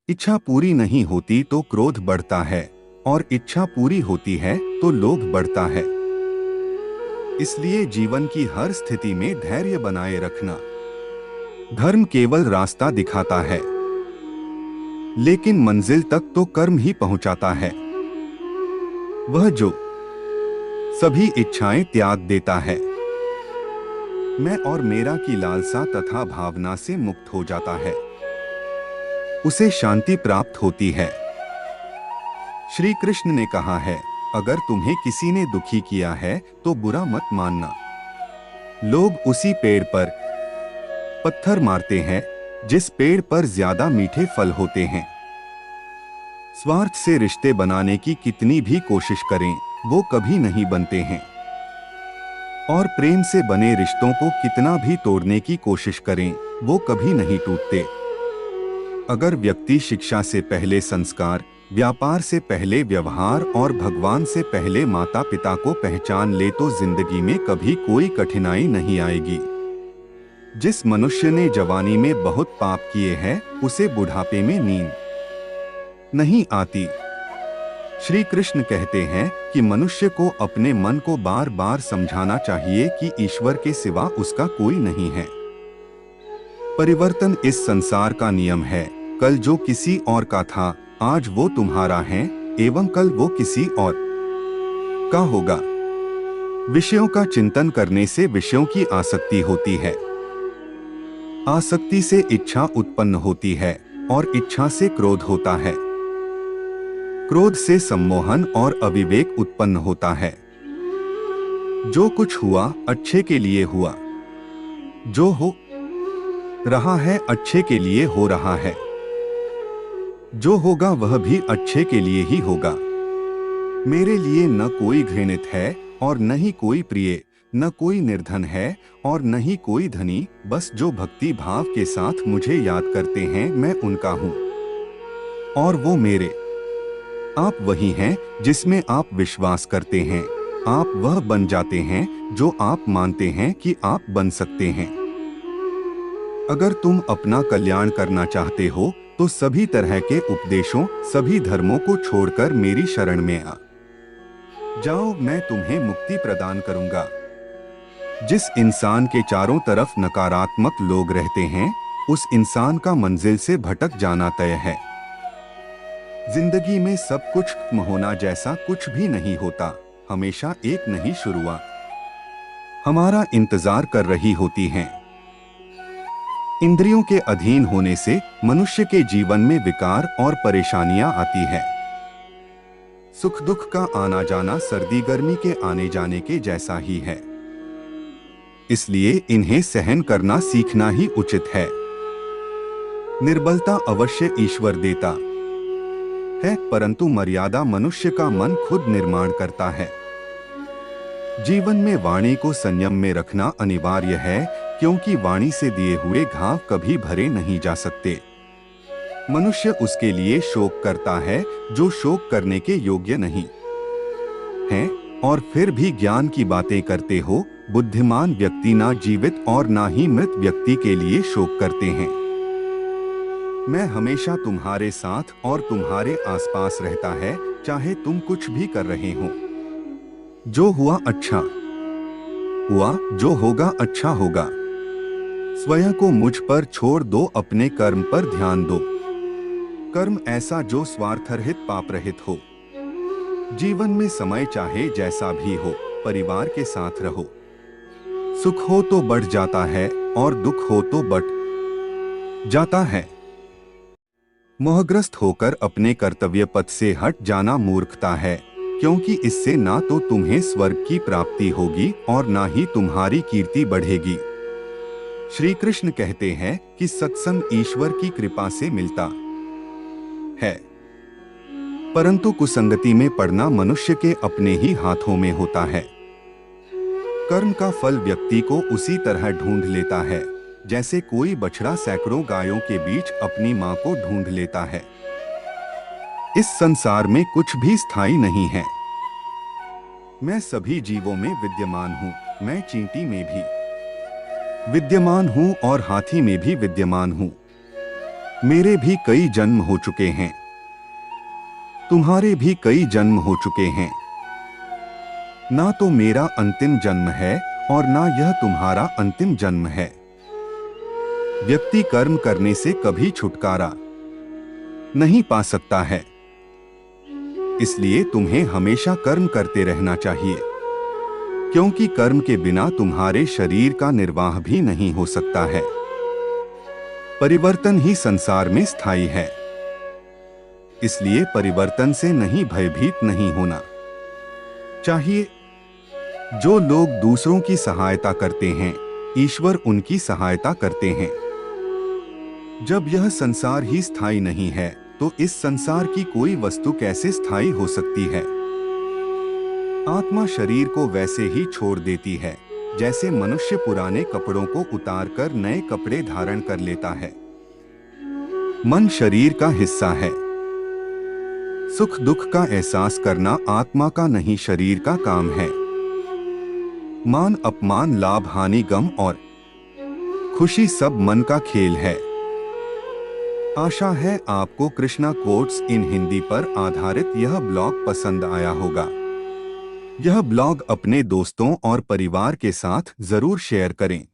इच्छा पूरी नहीं होती तो क्रोध बढ़ता है और इच्छा पूरी होती है तो लोभ बढ़ता है। इसलिए जीवन की हर स्थिति में धैर्य बनाए रखना। धर्म केवल रास्ता दिखाता है, लेकिन मंजिल तक तो कर्म ही पहुंचाता है। वह जो सभी इच्छाएं त्याग देता है, मैं और मेरा की लालसा तथा भावना से मुक्त हो जाता है, उसे शांति प्राप्त होती है। श्री कृष्ण ने कहा है, अगर तुम्हें किसी ने दुखी किया है तो बुरा मत मानना। लोग उसी पेड़ पर पत्थर मारते हैं जिस पेड़ पर ज्यादा मीठे फल होते हैं। स्वार्थ से रिश्ते बनाने की कितनी भी कोशिश करें, वो कभी नहीं बनते हैं। और प्रेम से बने रिश्तों को कितना भी तोड़ने की कोशिश करें, वो कभी नहीं टूटते। अगर व्यक्ति शिक्षा से पहले संस्कार, व्यापार से पहले व्यवहार और भगवान से पहले माता पिता को पहचान ले तो जिंदगी में कभी कोई कठिनाई नहीं आएगी। जिस मनुष्य ने जवानी में बहुत पाप किए हैं, उसे बुढ़ापे में नींद नहीं आती। श्री कृष्ण कहते हैं कि मनुष्य को अपने मन को बार बार समझाना चाहिए कि ईश्वर के सिवा उसका कोई नहीं है। परिवर्तन इस संसार का नियम है। कल जो किसी और का था, आज वो तुम्हारा है एवं कल वो किसी और का होगा। विषयों का चिंतन करने से विषयों की आसक्ति होती है, आसक्ति से इच्छा उत्पन्न होती है और इच्छा से क्रोध होता है, क्रोध से सम्मोहन और अविवेक उत्पन्न होता है। जो कुछ हुआ अच्छे के लिए हुआ, जो हो रहा है अच्छे के लिए हो रहा है, जो होगा वह भी अच्छे के लिए ही होगा। मेरे लिए न कोई घृणित है और न ही कोई प्रिय, न कोई निर्धन है और न ही कोई धनी, बस जो भक्ति भाव के साथ मुझे याद करते हैं मैं उनका हूँ और वो मेरे। आप वही हैं जिसमें आप विश्वास करते हैं। आप वह बन जाते हैं जो आप मानते हैं कि आप बन सकते हैं। अगर तुम अपना कल्याण करना चाहते हो तो सभी तरह के उपदेशों, सभी धर्मों को छोड़कर मेरी शरण में आ जाओ, मैं तुम्हें मुक्ति प्रदान करूंगा। जिस इंसान के चारों तरफ नकारात्मक लोग रहते हैं, उस इंसान का मंजिल से भटक जाना तय है। जिंदगी में सब कुछ खत्म होना जैसा कुछ भी नहीं होता, हमेशा एक नई शुरुआत हमारा इंतजार कर रही होती है। इंद्रियों के अधीन होने से मनुष्य के जीवन में विकार और परेशानियां आती है। सुख दुख का आना जाना सर्दी गर्मी के आने जाने के जैसा ही है, इसलिए इन्हें सहन करना सीखना ही उचित है। निर्बलता अवश्य ईश्वर देता है, परंतु मर्यादा मनुष्य का मन खुद निर्माण करता है। जीवन में वाणी को संयम में रखना अनिवार्य है, क्योंकि वाणी से दिए हुए घाव कभी भरे नहीं जा सकते। मनुष्य उसके लिए शोक करता है जो शोक करने के योग्य नहीं है, और फिर भी ज्ञान की बातें करते हो। बुद्धिमान व्यक्ति ना जीवित और ना ही मृत व्यक्ति के लिए शोक करते हैं। मैं हमेशा तुम्हारे साथ और तुम्हारे आसपास रहता है, चाहे तुम कुछ भी कर रहे हो। जो हुआ अच्छा हुआ, जो होगा अच्छा होगा। स्वयं को मुझ पर छोड़ दो, अपने कर्म पर ध्यान दो। कर्म ऐसा जो स्वार्थरहित पाप रहित हो। जीवन में समय चाहे जैसा भी हो, परिवार के साथ रहो। सुख हो तो बढ़ जाता है और दुख हो तो बढ़ जाता है। मोहग्रस्त होकर अपने कर्तव्य पथ से हट जाना मूर्खता है, क्योंकि इससे ना तो तुम्हें स्वर्ग की प्राप्ति होगी और ना ही तुम्हारी कीर्ति बढ़ेगी। श्री कृष्ण कहते हैं कि सत्संग ईश्वर की कृपा से मिलता है, परंतु कुसंगति में पड़ना मनुष्य के अपने ही हाथों में होता है। कर्म का फल व्यक्ति को उसी तरह ढूंढ लेता है जैसे कोई बछड़ा सैकड़ों गायों के बीच अपनी मां को ढूंढ लेता है। इस संसार में कुछ भी स्थायी नहीं है। मैं सभी जीवों में विद्यमान हूँ। मैं चींटी में भी विद्यमान हूँ और हाथी में भी विद्यमान हूँ। मेरे भी कई जन्म हो चुके हैं, तुम्हारे भी कई जन्म हो चुके हैं। ना तो मेरा अंतिम जन्म है और ना यह तुम्हारा अंतिम जन्म है। व्यक्ति कर्म करने से कभी छुटकारा नहीं पा सकता है, इसलिए तुम्हें हमेशा कर्म करते रहना चाहिए, क्योंकि कर्म के बिना तुम्हारे शरीर का निर्वाह भी नहीं हो सकता है। परिवर्तन ही संसार में स्थायी है, इसलिए परिवर्तन से नहीं भयभीत नहीं होना चाहिए। जो लोग दूसरों की सहायता करते हैं, ईश्वर उनकी सहायता करते हैं। जब यह संसार ही स्थायी नहीं है, तो इस संसार की कोई वस्तु कैसे स्थायी हो सकती है। आत्मा शरीर को वैसे ही छोड़ देती है जैसे मनुष्य पुराने कपड़ों को उतारकर नए कपड़े धारण कर लेता है। मन शरीर का हिस्सा है। सुख दुख का एहसास करना आत्मा का नहीं शरीर का काम है। मान अपमान, लाभ हानि, गम और खुशी सब मन का खेल है। आशा है आपको कृष्णा कोट्स इन हिंदी पर आधारित यह ब्लॉग पसंद आया होगा। यह ब्लॉग अपने दोस्तों और परिवार के साथ जरूर शेयर करें।